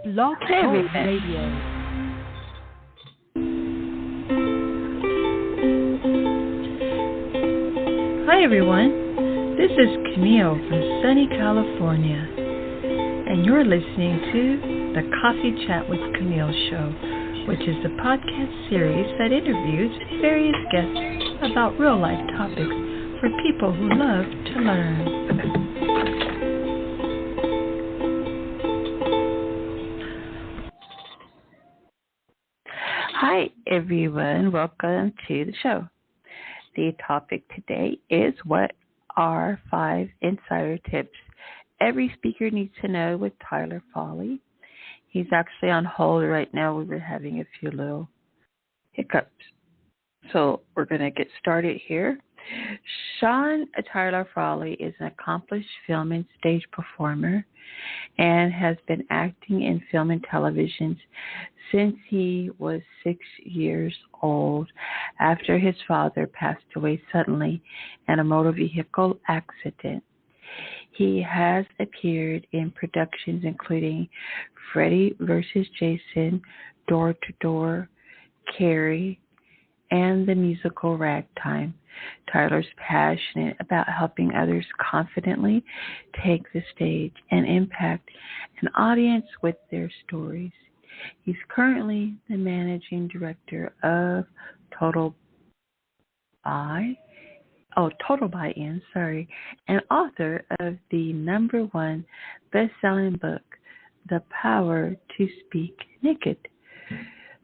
Blog Talk Radio. Hi everyone, this is Camille from sunny California, and you're listening to the Coffee Chat with Camille show, which is a podcast series that interviews various guests about real-life topics for people who love to learn. Hi everyone, welcome to the show. The topic today is what are 5 insider tips every speaker needs to know with Tyler Foley. He's actually on hold right now. We were having a few little hiccups. So we're going to get started here. Tyler Foley is an accomplished film and stage performer and has been acting in film and television since he was 6 years old after his father passed away suddenly in a motor vehicle accident. He has appeared in productions including Freddy Vs Jason, Door to Door, Carrie, and the musical Ragtime. Tyler's passionate about helping others confidently take the stage and impact an audience with their stories. He's currently the managing director of Total Buy-In, and author of the #1 best-selling book, The Power to Speak Naked.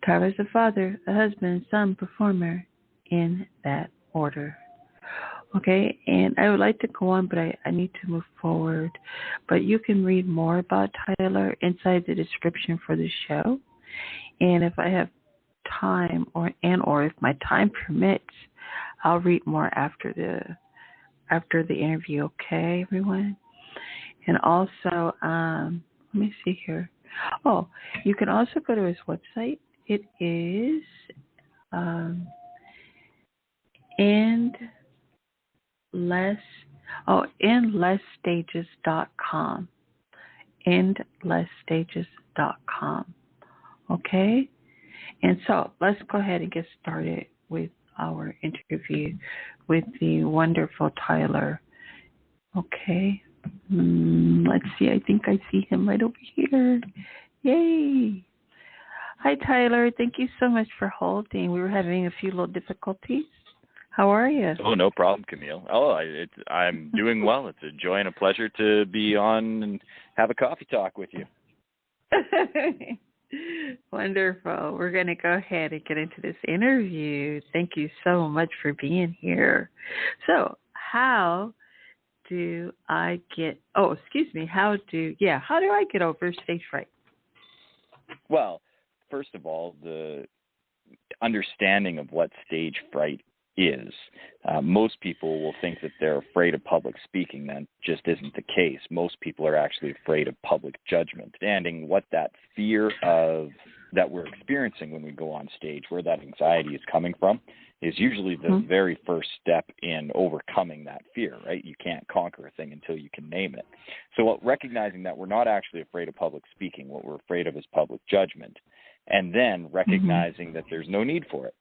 Tyler's a father, a husband, son, performer, in that order. Okay, and I would like to go on, but I need to move forward. But you can read more about Tyler inside the description for the show. And if I have time, or if my time permits, I'll read more after the interview. Okay, everyone. And also, let me see here. Oh, you can also go to his website. It is endlessstages.com. endlessstages.com. Okay? And so let's go ahead and get started with our interview with the wonderful Tyler. Okay? Let's see. I think I see him right over here. Yay! Hi, Tyler. Thank you so much for holding. We were having a few little difficulties. How are you? Oh, no problem, Camille. I'm doing well. It's a joy and a pleasure to be on and have a coffee talk with you. Wonderful. We're going to go ahead and get into this interview. Thank you so much for being here. So, how do I get over stage fright? Well, first of all, the understanding of what stage fright is. Most people will think that they're afraid of public speaking. That just isn't the case. Most people are actually afraid of public judgment. Understanding what that fear that we're experiencing when we go on stage, where that anxiety is coming from, is usually the very first step in overcoming that fear, right? You can't conquer a thing until you can name it. So recognizing that we're not actually afraid of public speaking, what we're afraid of is public judgment, and then recognizing that there's no need for it.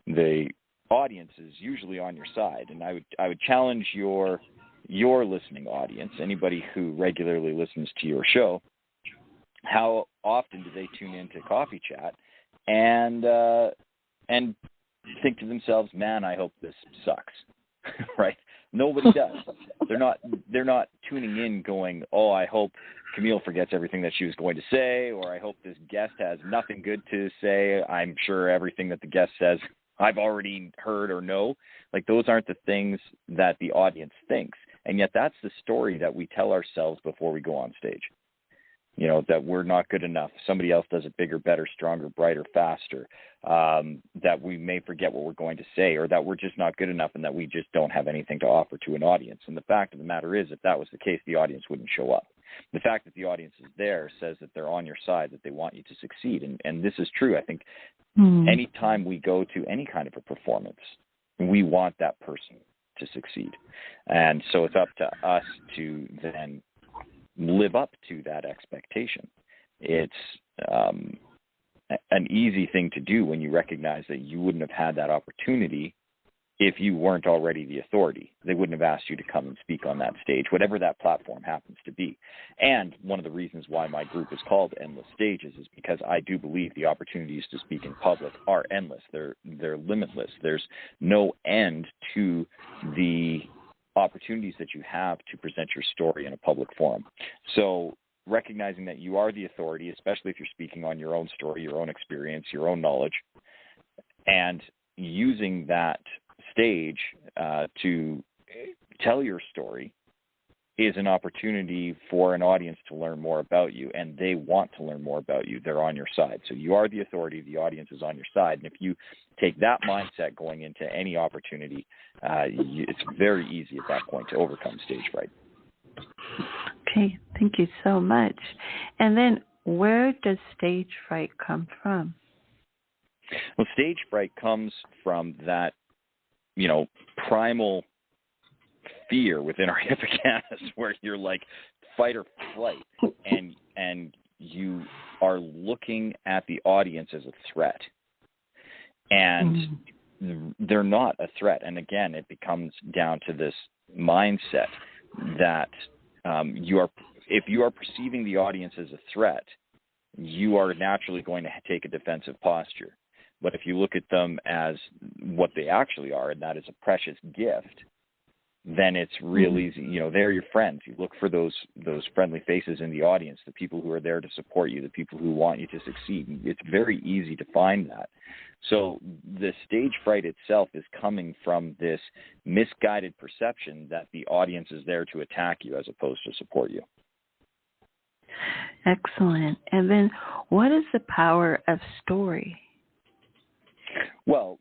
The audience is usually on your side, and I would challenge your listening audience, anybody who regularly listens to your show, how often do they tune into Coffee Chat and think to themselves, man, I hope this sucks, right? Nobody does. They're not tuning in going, oh, I hope Camille forgets everything that she was going to say, or I hope this guest has nothing good to say. I'm sure everything that the guest says I've already heard or know. Like, those aren't the things that the audience thinks. And yet that's the story that we tell ourselves before we go on stage. You know, that we're not good enough. Somebody else does it bigger, better, stronger, brighter, faster. That we may forget what we're going to say, or that we're just not good enough and that we just don't have anything to offer to an audience. And the fact of the matter is, if that was the case, the audience wouldn't show up. The fact that the audience is there says that they're on your side, that they want you to succeed. And this is true. I think anytime we go to any kind of a performance, we want that person to succeed. And so it's up to us to then live up to that expectation. It's an easy thing to do when you recognize that you wouldn't have had that opportunity if you weren't already the authority. They wouldn't have asked you to come and speak on that stage, whatever that platform happens to be. And one of the reasons why my group is called Endless Stages is because I do believe the opportunities to speak in public are endless. They're limitless. There's no end to the opportunities that you have to present your story in a public forum. So recognizing that you are the authority, especially if you're speaking on your own story, your own experience, your own knowledge, and using that stage to tell your story is an opportunity for an audience to learn more about you, and they want to learn more about you. They're on your side. So you are the authority. The audience is on your side. And if you take that mindset going into any opportunity, it's very easy at that point to overcome stage fright. Okay, thank you so much. And then where does stage fright come from? Well, stage fright comes from that, primal fear within our hippocampus where you're like fight or flight, and you are looking at the audience as a threat. And they're not a threat. And again, it comes down to this mindset that if you are perceiving the audience as a threat, you are naturally going to take a defensive posture. But if you look at them as what they actually are, and that is a precious gift, then it's real easy. They're your friends. You look for those friendly faces in the audience, the people who are there to support you, the people who want you to succeed. It's very easy to find that. So the stage fright itself is coming from this misguided perception that the audience is there to attack you as opposed to support you. Excellent. And then what is the power of story? Well,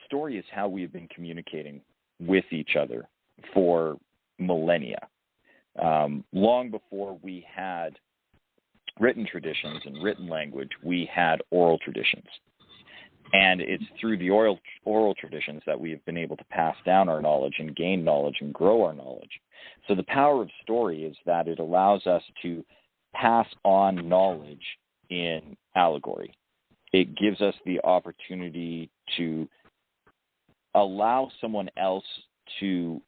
story is how we have been communicating with each other for millennia. Long before we had written traditions and written language, we had oral traditions. And it's through the oral traditions that we have been able to pass down our knowledge and gain knowledge and grow our knowledge. So the power of story is that it allows us to pass on knowledge in allegory. It gives us the opportunity to allow someone else to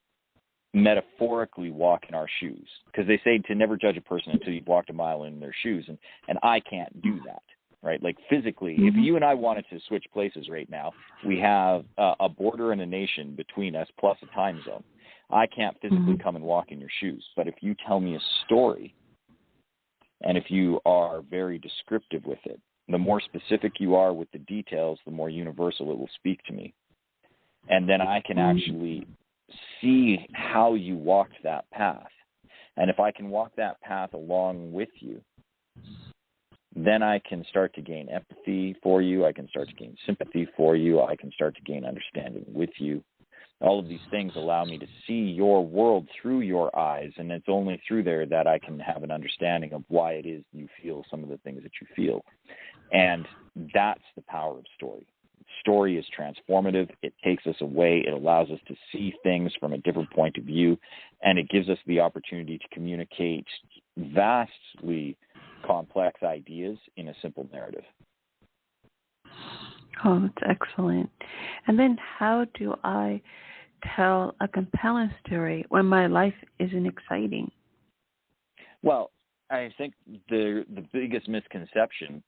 metaphorically walk in our shoes, because they say to never judge a person until you've walked a mile in their shoes, and I can't do that, right? Like physically, if you and I wanted to switch places right now, we have a border and a nation between us plus a time zone. I can't physically come and walk in your shoes, but if you tell me a story, and if you are very descriptive with it, the more specific you are with the details, the more universal it will speak to me. And then I can actually see how you walked that path. And if I can walk that path along with you, then I can start to gain empathy for you. I can start to gain sympathy for you. I can start to gain understanding with you. All of these things allow me to see your world through your eyes, and it's only through there that I can have an understanding of why it is you feel some of the things that you feel. And that's the power of story. Story is transformative. It takes us away. It allows us to see things from a different point of view, and it gives us the opportunity to communicate vastly complex ideas in a simple narrative. Oh, that's excellent. And then how do I tell a compelling story when my life isn't exciting? Well, I think the biggest misconception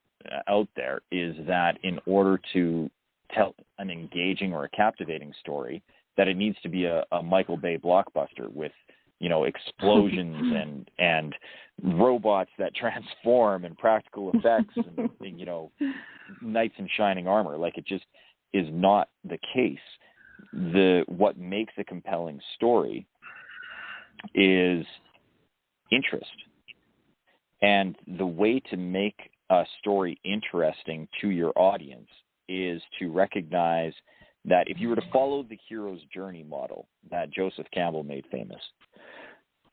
out there is that in order to tell an engaging or a captivating story, that it needs to be a Michael Bay blockbuster with, explosions and robots that transform and practical effects and knights in shining armor. Like, it just is not the case. What makes a compelling story is interest. And the way to make a story interesting to your audience is to recognize that if you were to follow the hero's journey model that Joseph Campbell made famous,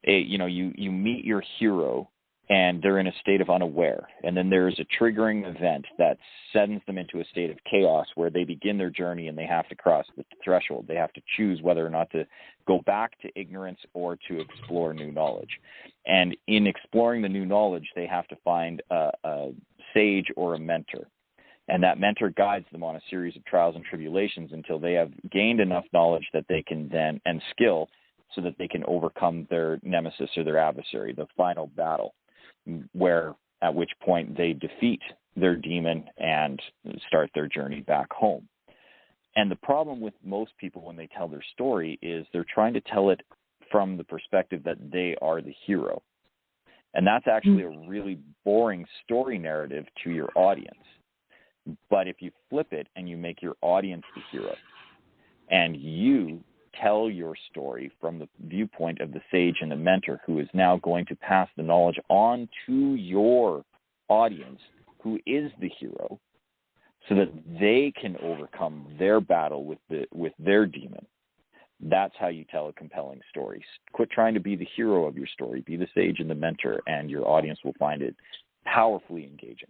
you meet your hero and they're in a state of unaware. And then there's a triggering event that sends them into a state of chaos where they begin their journey and they have to cross the threshold. They have to choose whether or not to go back to ignorance or to explore new knowledge. And in exploring the new knowledge, they have to find a sage or a mentor. And that mentor guides them on a series of trials and tribulations until they have gained enough knowledge that they can then, and skill, so that they can overcome their nemesis or their adversary, the final battle, where at which point they defeat their demon and start their journey back home. And the problem with most people when they tell their story is they're trying to tell it from the perspective that they are the hero. And that's actually a really boring story narrative to your audience. But if you flip it and you make your audience the hero, and you tell your story from the viewpoint of the sage and the mentor who is now going to pass the knowledge on to your audience, who is the hero, so that they can overcome their battle with their demon. That's how you tell a compelling story. Quit trying to be the hero of your story. Be the sage and the mentor, and your audience will find it powerfully engaging.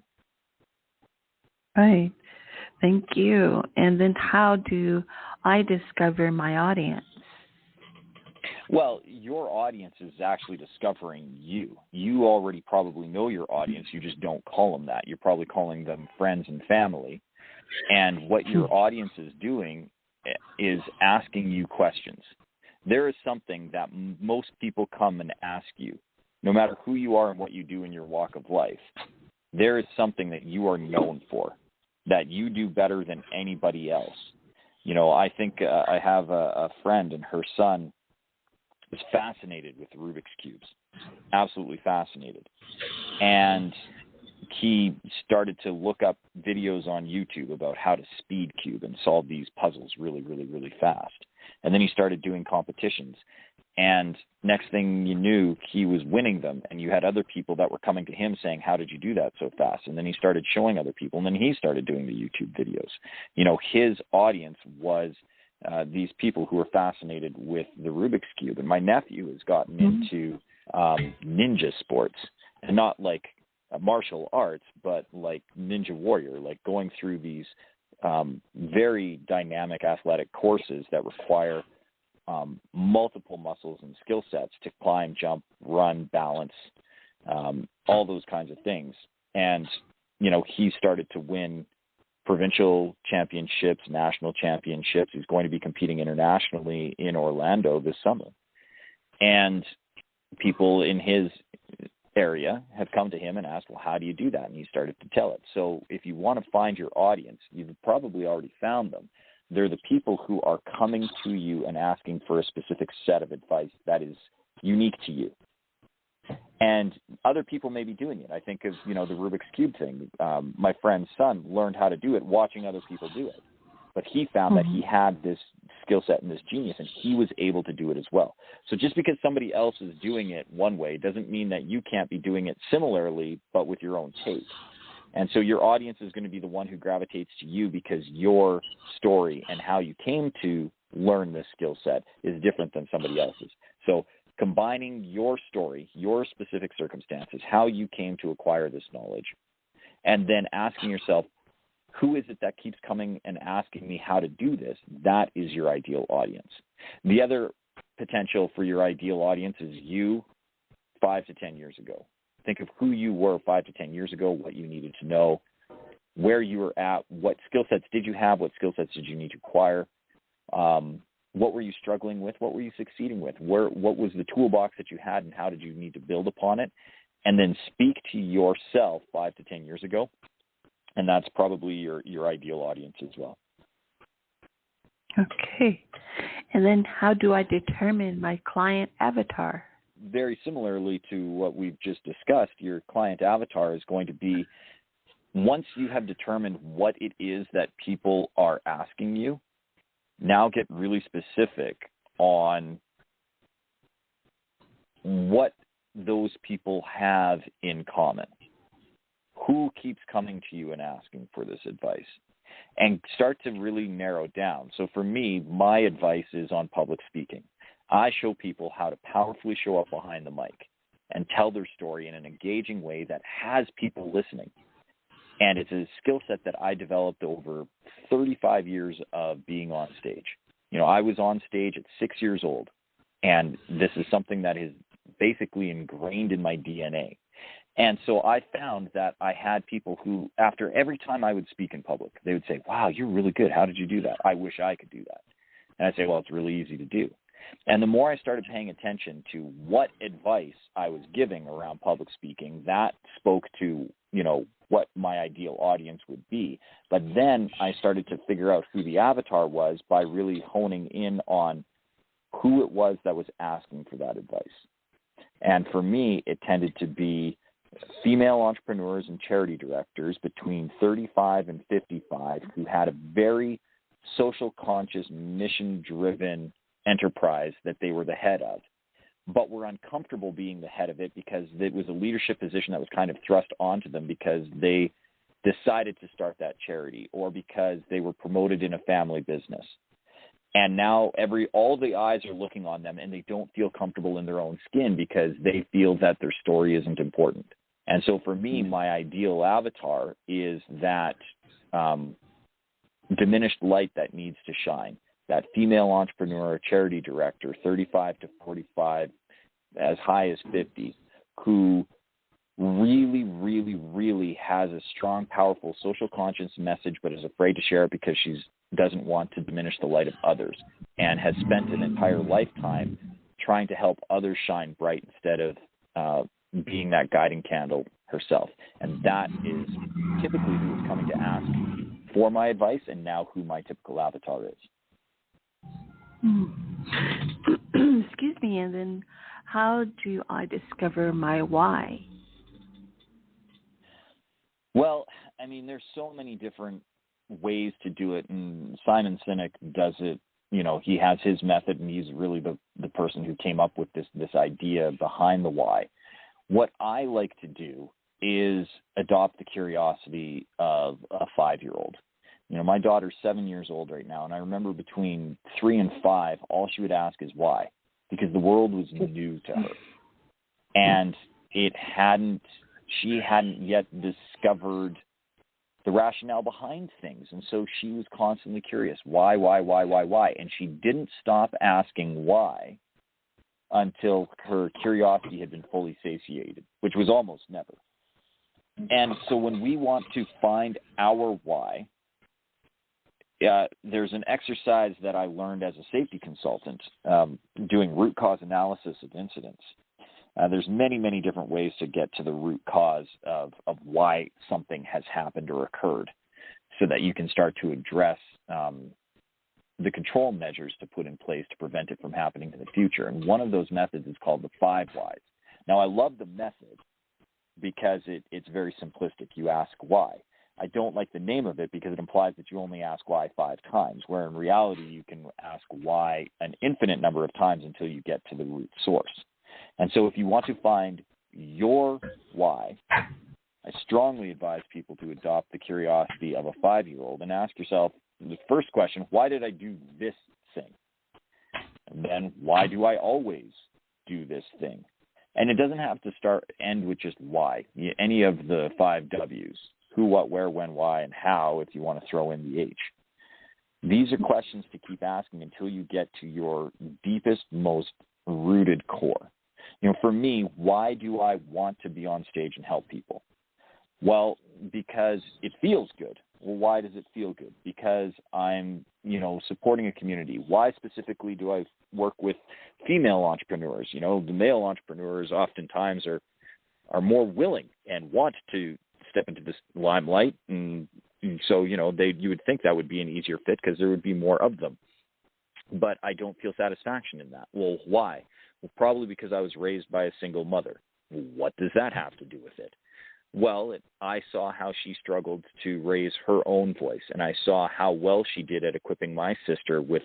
Right. Thank you. And then how do I discover my audience? Well, your audience is actually discovering you. You already probably know your audience. You just don't call them that. You're probably calling them friends and family. And what your audience is doing is asking you questions. There is something that most people come and ask you, no matter who you are and what you do in your walk of life. There is something that you are known for, that you do better than anybody else. You know, I think I have a friend, and her son is fascinated with Rubik's Cubes, absolutely fascinated. And he started to look up videos on YouTube about how to speed cube and solve these puzzles really, really, really fast. And then he started doing competitions. And next thing you knew, he was winning them. And you had other people that were coming to him saying, how did you do that so fast? And then he started showing other people. And then he started doing the YouTube videos. You know, his audience was these people who were fascinated with the Rubik's Cube. And my nephew has gotten into ninja sports, and not like martial arts, but like Ninja Warrior, like going through these very dynamic athletic courses that require multiple muscles and skill sets to climb, jump, run, balance, all those kinds of things. And, you know, he started to win provincial championships, national championships. He's going to be competing internationally in Orlando this summer. And people in his area have come to him and asked, well, how do you do that? And he started to tell it. So if you want to find your audience, you've probably already found them. They're the people who are coming to you and asking for a specific set of advice that is unique to you. And other people may be doing it. I think of, you know, the Rubik's Cube thing. My friend's son learned how to do it watching other people do it. But he found that he had this skill set and this genius, and he was able to do it as well. So just because somebody else is doing it one way doesn't mean that you can't be doing it similarly, but with your own take. And so your audience is going to be the one who gravitates to you because your story and how you came to learn this skill set is different than somebody else's. So combining your story, your specific circumstances, how you came to acquire this knowledge, and then asking yourself, who is it that keeps coming and asking me how to do this? That is your ideal audience. The other potential for your ideal audience is you 5 to 10 years ago. Think of who you were 5 to 10 years ago, what you needed to know, where you were at, what skill sets did you have, what skill sets did you need to acquire, what were you struggling with, what were you succeeding with, what was the toolbox that you had, and how did you need to build upon it, and then speak to yourself 5 to 10 years ago. And that's probably your ideal audience as well. Okay. And then how do I determine my client avatar? Very similarly to what we've just discussed, your client avatar is going to be, once you have determined what it is that people are asking you, now get really specific on what those people have in common. Who keeps coming to you and asking for this advice? And start to really narrow down. So for me, my advice is on public speaking. I show people how to powerfully show up behind the mic. and tell their story in an engaging way that has people listening. And it's a skill set that I developed over 35 years of being on stage. You know, I was on stage at 6 years old, and this is something that is basically ingrained in my DNA. And so I found that I had people who, after every time I would speak in public, they would say, wow, you're really good. How did you do that? I wish I could do that. And I'd say, well, it's really easy to do. And the more I started paying attention to what advice I was giving around public speaking, that spoke to, you know, what my ideal audience would be. But then I started to figure out who the avatar was by really honing in on who it was that was asking for that advice. And for me, it tended to be female entrepreneurs and charity directors between 35 and 55 who had a very social conscious, mission-driven enterprise that they were the head of, but were uncomfortable being the head of it because it was a leadership position that was kind of thrust onto them because they decided to start that charity or because they were promoted in a family business. And now all the eyes are looking on them, and they don't feel comfortable in their own skin because they feel that their story isn't important. And so for me, my ideal avatar is that diminished light that needs to shine, that female entrepreneur, charity director, 35 to 45, as high as 50, who really, really, really has a strong, powerful social conscience message, but is afraid to share it because she doesn't want to diminish the light of others, and has spent an entire lifetime trying to help others shine bright instead of being that guiding candle herself. And that is typically who is coming to ask for my advice, and now who my typical avatar is. Excuse me, and then how do I discover my why? Well, I mean, there's so many different ways to do it, and Simon Sinek does it. You know, he has his method, and he's really the person who came up with this idea behind the why. What I like to do is adopt the curiosity of a 5-year-old. You know, my daughter's 7 years old right now, and I remember between 3 and 5, all she would ask is why, because the world was new to her, and she hadn't yet discovered the rationale behind things, and so she was constantly curious, why, and she didn't stop asking why until her curiosity had been fully satiated, which was almost never. And so when we want to find our why, there's an exercise that I learned as a safety consultant doing root cause analysis of incidents. There's many, many different ways to get to the root cause of why something has happened or occurred so that you can start to address the control measures to put in place to prevent it from happening in the future. And one of those methods is called the 5 whys. Now, I love the method because it's very simplistic. You ask why. I don't like the name of it because it implies that you only ask why 5 times, where in reality you can ask why an infinite number of times until you get to the root source. And so if you want to find your why, I strongly advise people to adopt the curiosity of a 5-year-old and ask yourself the first question, why did I do this thing? And then, why do I always do this thing? And it doesn't have to end with just why. Any of the 5 W's, who, what, where, when, why, and how, if you want to throw in the H. These are questions to keep asking until you get to your deepest, most rooted core. You know, for me, why do I want to be on stage and help people? Well, because it feels good. Well, why does it feel good? Because I'm, supporting a community. Why specifically do I work with female entrepreneurs? You know, the male entrepreneurs oftentimes are more willing and want to step into this limelight. And so, you would think that would be an easier fit because there would be more of them. But I don't feel satisfaction in that. Well, why? Well, probably because I was raised by a single mother. What does that have to do with it? Well, I saw how she struggled to raise her own voice, and I saw how well she did at equipping my sister with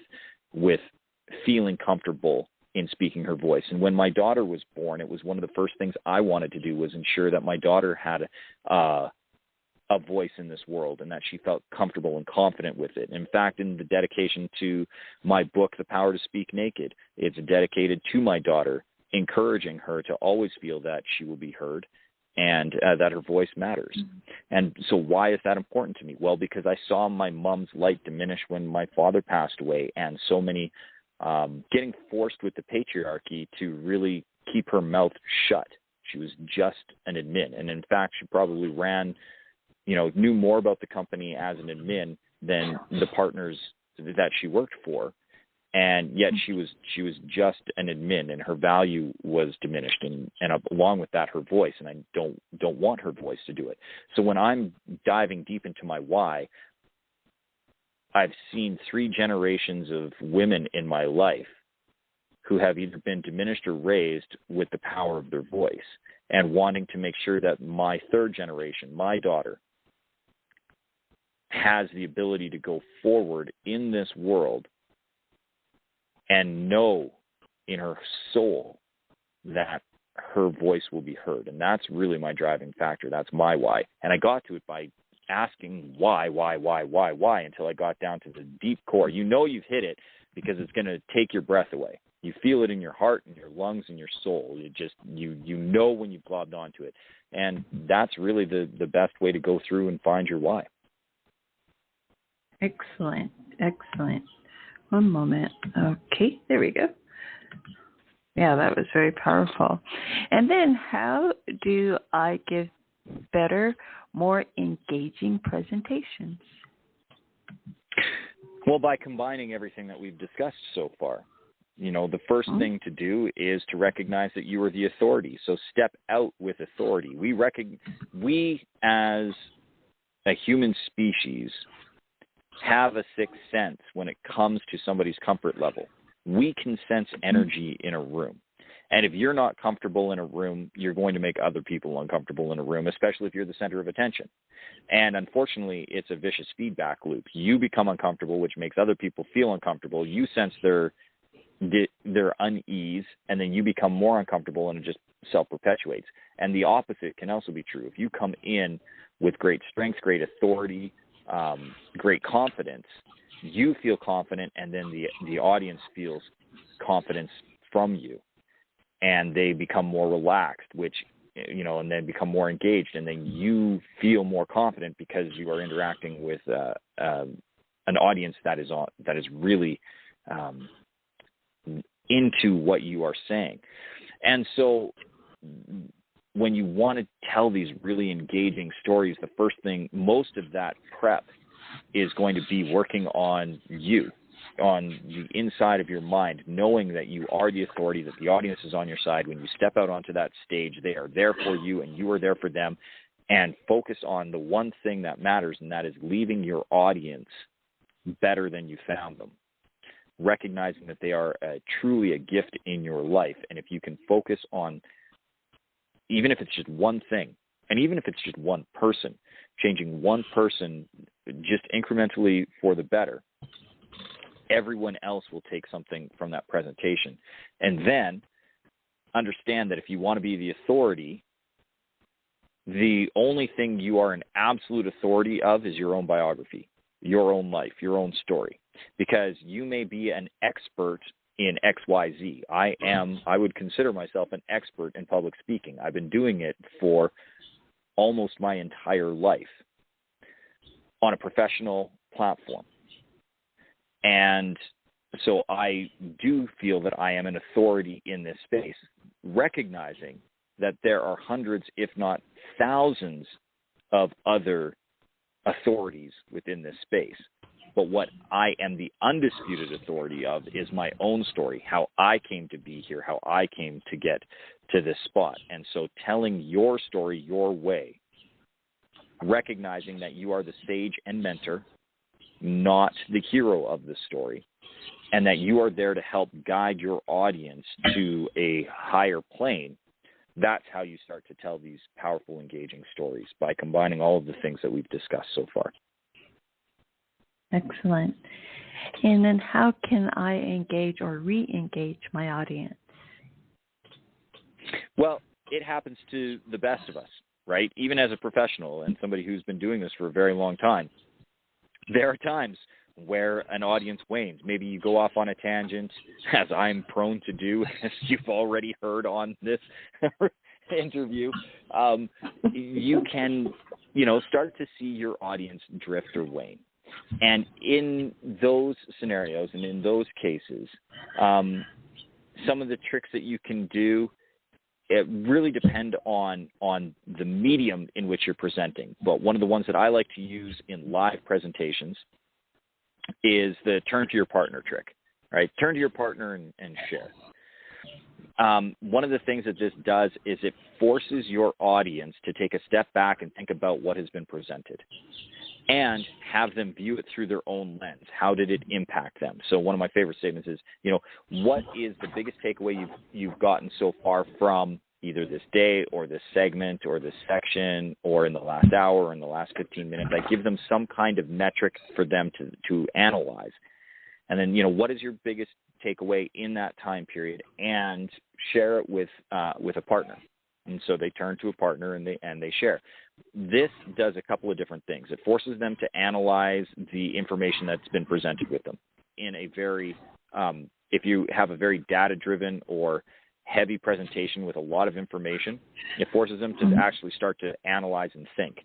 feeling comfortable in speaking her voice. And when my daughter was born, it was one of the first things I wanted to do was ensure that my daughter had a voice in this world and that she felt comfortable and confident with it. In fact, in the dedication to my book, The Power to Speak Naked, it's dedicated to my daughter encouraging her to always feel that she will be heard and that her voice matters. And so why is that important to me? Well, because I saw my mom's light diminish when my father passed away, and so many getting forced with the patriarchy to really keep her mouth shut. She was just an admin. And in fact, she probably knew more about the company as an admin than the partners that she worked for. And yet she was just an admin, and her value was diminished, and along with that, her voice. And I don't want her voice to do it. So when I'm diving deep into my why, I've seen 3 generations of women in my life who have either been diminished or raised with the power of their voice, and wanting to make sure that my 3rd generation, my daughter, has the ability to go forward in this world and know in her soul that her voice will be heard. And that's really my driving factor. That's my why. And I got to it by asking why, until I got down to the deep core. You've hit it because it's going to take your breath away. You feel it in your heart and your lungs and your soul. You know when you've globbed onto it. And that's really the best way to go through and find your why. Excellent. One moment. Okay, there we go. Yeah, that was very powerful. And then how do I give better, more engaging presentations? Well, by combining everything that we've discussed so far. The first thing to do is to recognize that you are the authority. So step out with authority. We as a human species have a sixth sense when it comes to somebody's comfort level. We can sense energy in a room. And if you're not comfortable in a room, you're going to make other people uncomfortable in a room, especially if you're the center of attention. And unfortunately, it's a vicious feedback loop. You become uncomfortable, which makes other people feel uncomfortable. You sense their unease, and then you become more uncomfortable, and it just self-perpetuates. And the opposite can also be true. If you come in with great strength, great authority, great confidence, you feel confident, and then the audience feels confidence from you, and they become more relaxed, and then become more engaged, and then you feel more confident because you are interacting with an audience that is really into what you are saying. And so when you want to tell these really engaging stories, the first thing, most of that prep is going to be working on you, on the inside of your mind, knowing that you are the authority, that the audience is on your side. When you step out onto that stage, they are there for you and you are there for them. And focus on the one thing that matters, and that is leaving your audience better than you found them. Recognizing that they are truly a gift in your life. And if you can focus on, even if it's just one thing, and even if it's just one person, changing one person just incrementally for the better, everyone else will take something from that presentation. And then understand that if you want to be the authority, the only thing you are an absolute authority of is your own biography, your own life, your own story. Because you may be an expert in XYZ. I would consider myself an expert in public speaking. I've been doing it for almost my entire life on a professional platform. And so I do feel that I am an authority in this space, recognizing that there are hundreds, if not thousands, of other authorities within this space. But what I am the undisputed authority of is my own story, how I came to be here, how I came to get to this spot. And so telling your story your way, recognizing that you are the sage and mentor, not the hero of the story, and that you are there to help guide your audience to a higher plane, that's how you start to tell these powerful, engaging stories, by combining all of the things that we've discussed so far. Excellent. And then how can I engage or re-engage my audience? Well, it happens to the best of us, right? Even as a professional and somebody who's been doing this for a very long time, there are times where an audience wanes. Maybe you go off on a tangent, as I'm prone to do, as you've already heard on this interview. You can, start to see your audience drift or wane. And in those scenarios and in those cases, some of the tricks that you can do, it really depend on the medium in which you're presenting. But one of the ones that I like to use in live presentations is the turn to your partner trick, right? Turn to your partner and share. One of the things that this does is it forces your audience to take a step back and think about what has been presented and have them view it through their own lens. How did it impact them? So one of my favorite statements is, what is the biggest takeaway you've gotten so far from either this day or this segment or this section or in the last hour or in the last 15 minutes? I give them some kind of metric for them to analyze. And then, what is your biggest takeaway in that time period, and share it with a partner. And so they turn to a partner and they share. This does a couple of different things. It forces them to analyze the information that's been presented with them in a very, if you have a very data-driven or heavy presentation with a lot of information, it forces them to actually start to analyze and think.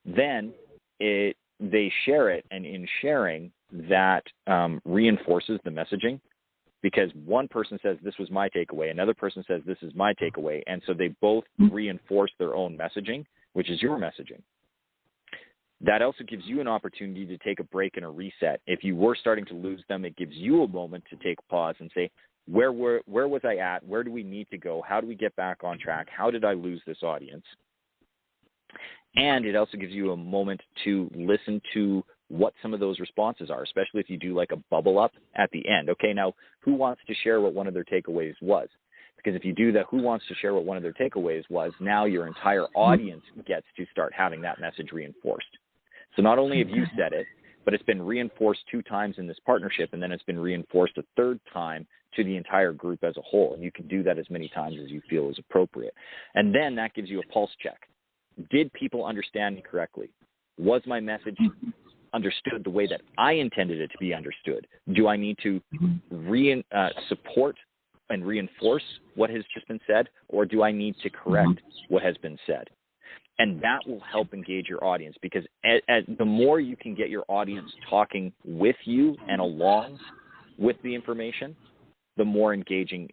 Then they share it, and in sharing, that reinforces the messaging, because one person says, this was my takeaway, another person says, this is my takeaway, and so they both reinforce their own messaging, which is your messaging. That also gives you an opportunity to take a break and a reset. If you were starting to lose them, it gives you a moment to take a pause and say, where was I at? Where do we need to go? How do we get back on track? How did I lose this audience? And it also gives you a moment to listen to what some of those responses are, especially if you do like a bubble up at the end. Okay, now who wants to share what one of their takeaways was? Because if you do that, who wants to share what one of their takeaways was, now your entire audience gets to start having that message reinforced. So not only have you said it, but it's been reinforced 2 times in this partnership, and then it's been reinforced a 3rd time to the entire group as a whole. And you can do that as many times as you feel is appropriate. And then that gives you a pulse check. Did people understand me correctly? Was my message understood the way that I intended it to be understood? Do I need to support and reinforce what has just been said, or do I need to correct what has been said? And that will help engage your audience, because the more you can get your audience talking with you and along with the information, the more engaging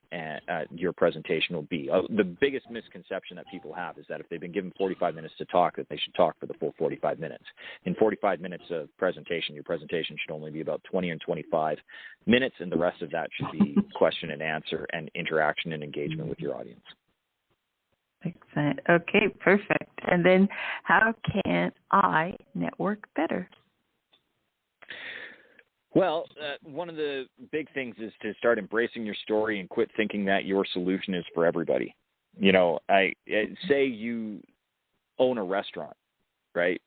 your presentation will be. The biggest misconception that people have is that if they've been given 45 minutes to talk, that they should talk for the full 45 minutes. In 45 minutes of presentation, your presentation should only be about 20 and 25 minutes, and the rest of that should be question and answer and interaction and engagement with your audience. Excellent. Okay, perfect. And then how can I network better? Well, one of the big things is to start embracing your story and quit thinking that your solution is for everybody. I say you own a restaurant, right?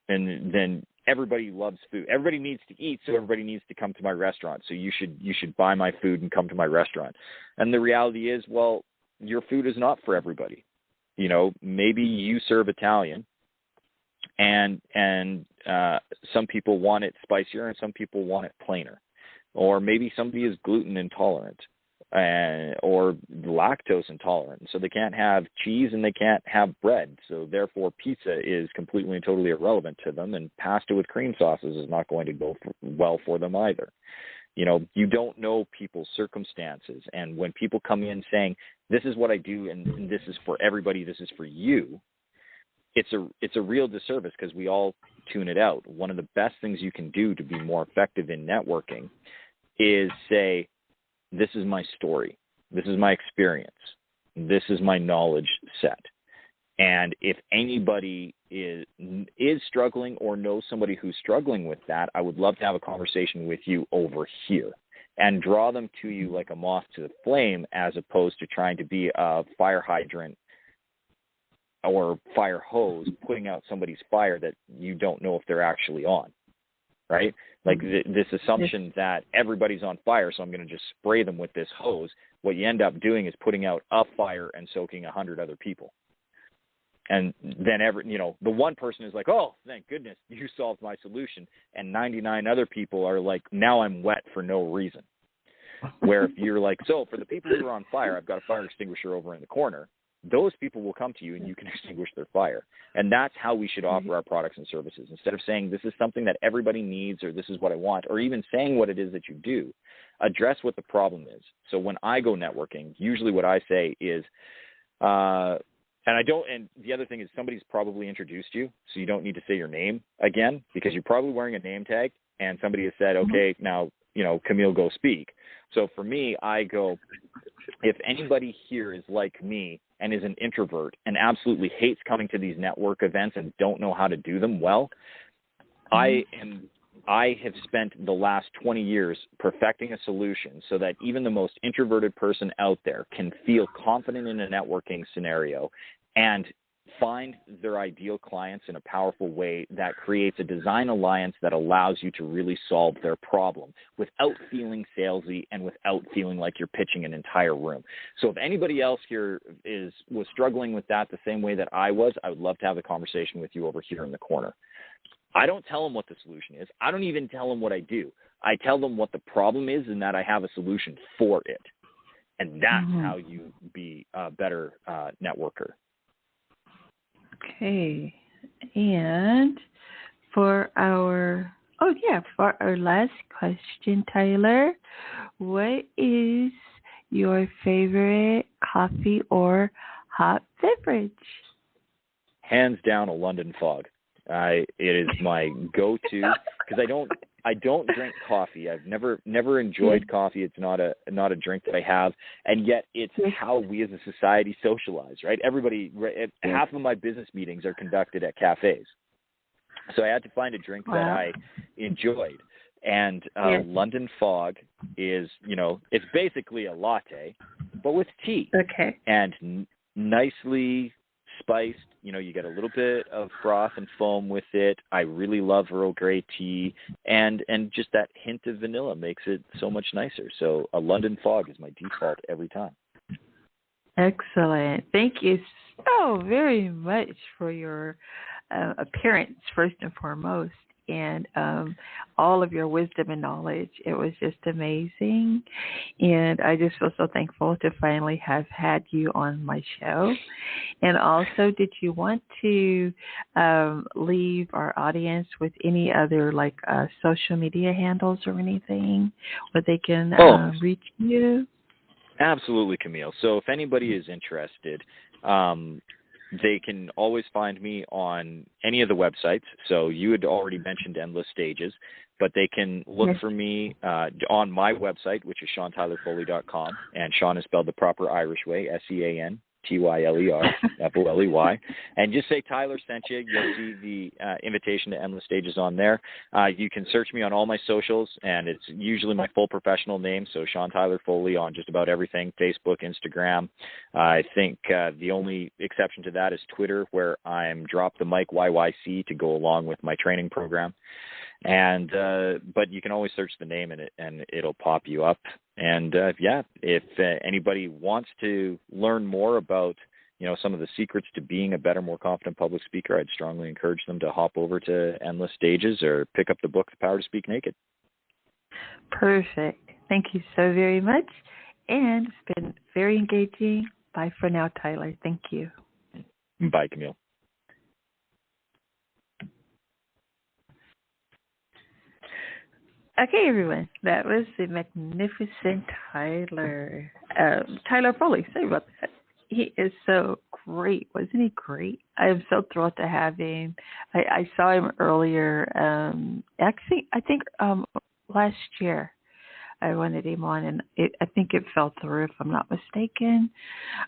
And then everybody loves food. Everybody needs to eat, so everybody needs to come to my restaurant. So you should buy my food and come to my restaurant. And the reality is, well, your food is not for everybody. Maybe you serve Italian, and some people want it spicier and some people want it plainer. Or maybe somebody is gluten intolerant or lactose intolerant, so they can't have cheese and they can't have bread. So therefore pizza is completely and totally irrelevant to them, and pasta with cream sauces is not going to go well for them either. You don't know people's circumstances. And when people come in saying, this is what I do and this is for everybody, this is for you, it's a real disservice, because we all tune it out. One of the best things you can do to be more effective in networking is say, this is my story, this is my experience, this is my knowledge set. And if anybody is struggling or knows somebody who's struggling with that, I would love to have a conversation with you over here and draw them to you like a moth to the flame, as opposed to trying to be a fire hydrant or fire hose putting out somebody's fire that you don't know if they're actually on, right? Like this assumption that everybody's on fire, so I'm going to just spray them with this hose. What you end up doing is putting out a fire and soaking 100 other people. And then the one person is like, oh, thank goodness you solved my solution. And 99 other people are like, now I'm wet for no reason. Where if you're like, so for the people who are on fire, I've got a fire extinguisher over in the corner. Those people will come to you and you can extinguish their fire. And that's how we should offer our products and services. Instead of saying this is something that everybody needs or this is what I want, or even saying what it is that you do, address what the problem is. So when I go networking, usually what I say is, and the other thing is somebody's probably introduced you, so you don't need to say your name again because you're probably wearing a name tag and somebody has said, okay, now, Camille, go speak. So for me, I go, if anybody here is like me and is an introvert and absolutely hates coming to these network events and don't know how to do them well, I have spent the last 20 years perfecting a solution so that even the most introverted person out there can feel confident in a networking scenario and find their ideal clients in a powerful way that creates a design alliance that allows you to really solve their problem without feeling salesy and without feeling like you're pitching an entire room. So if anybody else here was struggling with that the same way that I was, I would love to have a conversation with you over here in the corner. I don't tell them what the solution is. I don't even tell them what I do. I tell them what the problem is and that I have a solution for it. And that's how you be a better networker. Okay. And for our last question, Tyler, what is your favorite coffee or hot beverage? Hands down, a London Fog. It is my go-to because I don't drink coffee. I've never enjoyed coffee. It's not a drink that I have, and yet it's how we as a society socialize, right? Half of my business meetings are conducted at cafes, so I had to find a drink that I enjoyed. And London Fog is, it's basically a latte, but with tea. Okay. And nicely spiced. You get a little bit of froth and foam with it. I really love Earl Grey tea, and just that hint of vanilla makes it so much nicer. So a London Fog is my default every time. Excellent. Thank you so very much for your appearance, first and foremost, and all of your wisdom and knowledge. It was just amazing. And I just feel so thankful to finally have had you on my show. And also, did you want to leave our audience with any other social media handles or anything where they can reach you? Absolutely, Camille. So if anybody is interested, they can always find me on any of the websites. So you had already mentioned Endless Stages, but they can look for me on my website, which is SeanTylerFoley.com. And Sean is spelled the proper Irish way, SeanTyler Foley. And just say Tyler sent you. You'll see the invitation to Endless Stages on there. You can search me on all my socials, and it's usually my full professional name. So Sean Tyler Foley on just about everything, Facebook, Instagram. I think the only exception to that is Twitter, where I'm Drop the Mic YYC to go along with my training program. And but you can always search the name and it'll pop you up. And if anybody wants to learn more about some of the secrets to being a better, more confident public speaker, I'd strongly encourage them to hop over to Endless Stages or pick up the book The Power to Speak Naked. Perfect. Thank you so very much. And it's been very engaging. Bye for now, Tyler. Thank you. Bye, Camille. Okay, everyone. That was the magnificent Tyler. Tyler Foley. Sorry about that. He is so great. Wasn't he great? I am so thrilled to have him. I saw him earlier. Actually, I think last year I wanted him on, and I think it fell through, if I'm not mistaken.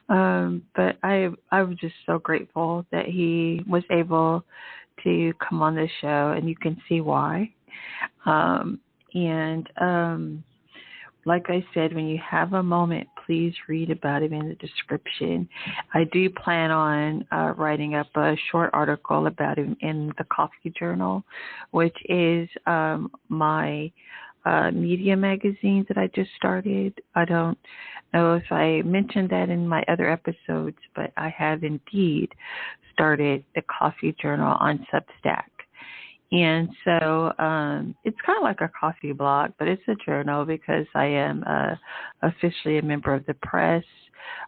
But I was just so grateful that he was able to come on the show, and you can see why. Like I said, when you have a moment, please read about him in the description. I do plan on writing up a short article about him in the Coffee Journal, which is my media magazine that I just started. I don't know if I mentioned that in my other episodes, but I have indeed started the Coffee Journal on Substack. And so it's kind of like a coffee blog, but it's a journal because I am officially a member of the press.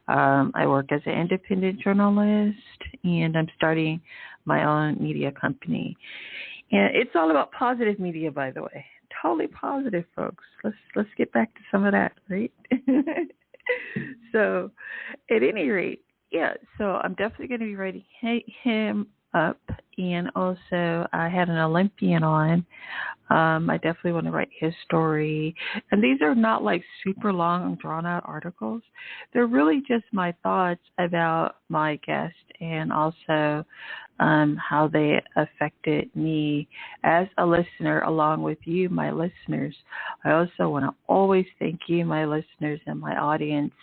I work as an independent journalist, and I'm starting my own media company. And it's all about positive media, by the way. Totally positive, folks. Let's get back to some of that, right? So, at any rate, yeah. So I'm definitely going to be writing him up, and also I had an Olympian on. I definitely want to write his story, and these are not like super long, drawn out articles. They're really just my thoughts about my guest, and also how they affected me as a listener, along with you, my listeners. I also want to always thank you, my listeners, and my audience,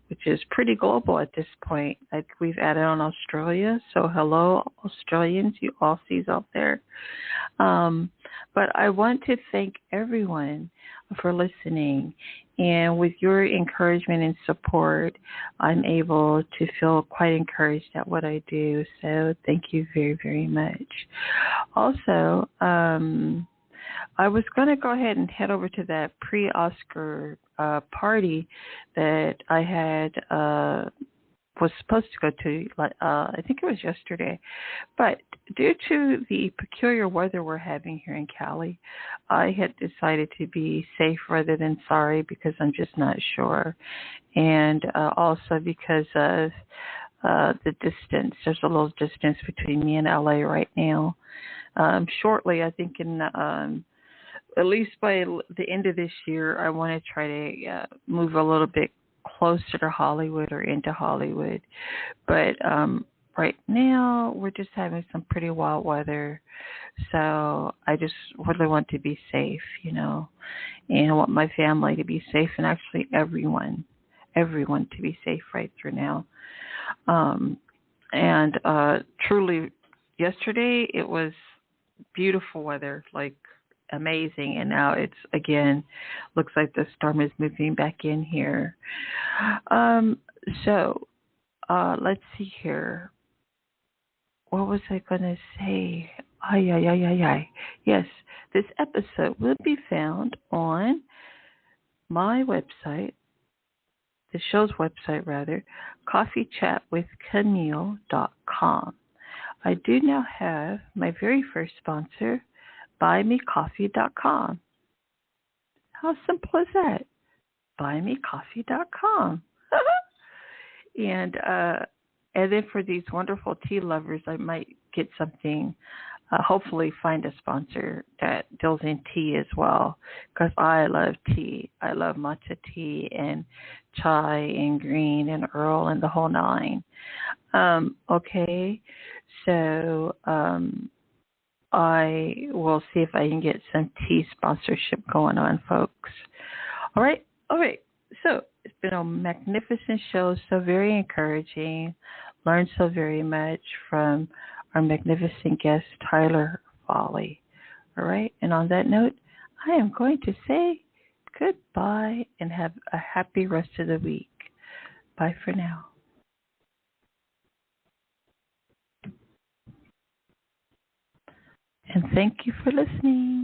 which is pretty global at this point. Like we've added on Australia, so hello, Australians, you Aussies out there. But I want to thank everyone for listening. And with your encouragement and support, I'm able to feel quite encouraged at what I do. So thank you very, very much. Also, I was going to go ahead and head over to that pre-Oscar party that I had was supposed to go to, I think it was yesterday. But due to the peculiar weather we're having here in Cali, I had decided to be safe rather than sorry because I'm just not sure. And also because of the distance. There's a little distance between me and LA right now. Shortly, I think in at least by the end of this year, I want to try to move a little bit closer to Hollywood or into Hollywood. But right now, we're just having some pretty wild weather. So I just really want to be safe, and I want my family to be safe, and actually everyone to be safe right through now. And truly, yesterday it was beautiful weather, like amazing, and now it's again looks like the storm is moving back in here. So let's see here. What was I gonna say? Yes, this episode will be found on my website, the show's website rather, coffeechatwithcamille.com. I do now have my very first sponsor, buymecoffee.com. How simple is that? Buymecoffee.com. And then for these wonderful tea lovers, I might get something, hopefully find a sponsor that deals in tea as well, because I love tea. I love matcha tea and chai and green and Earl and the whole nine. Okay, so I will see if I can get some tea sponsorship going on, folks. All right. So it's been a magnificent show, so very encouraging. Learned so very much from our magnificent guest, Tyler Foley. All right. And on that note, I am going to say goodbye and have a happy rest of the week. Bye for now. And thank you for listening.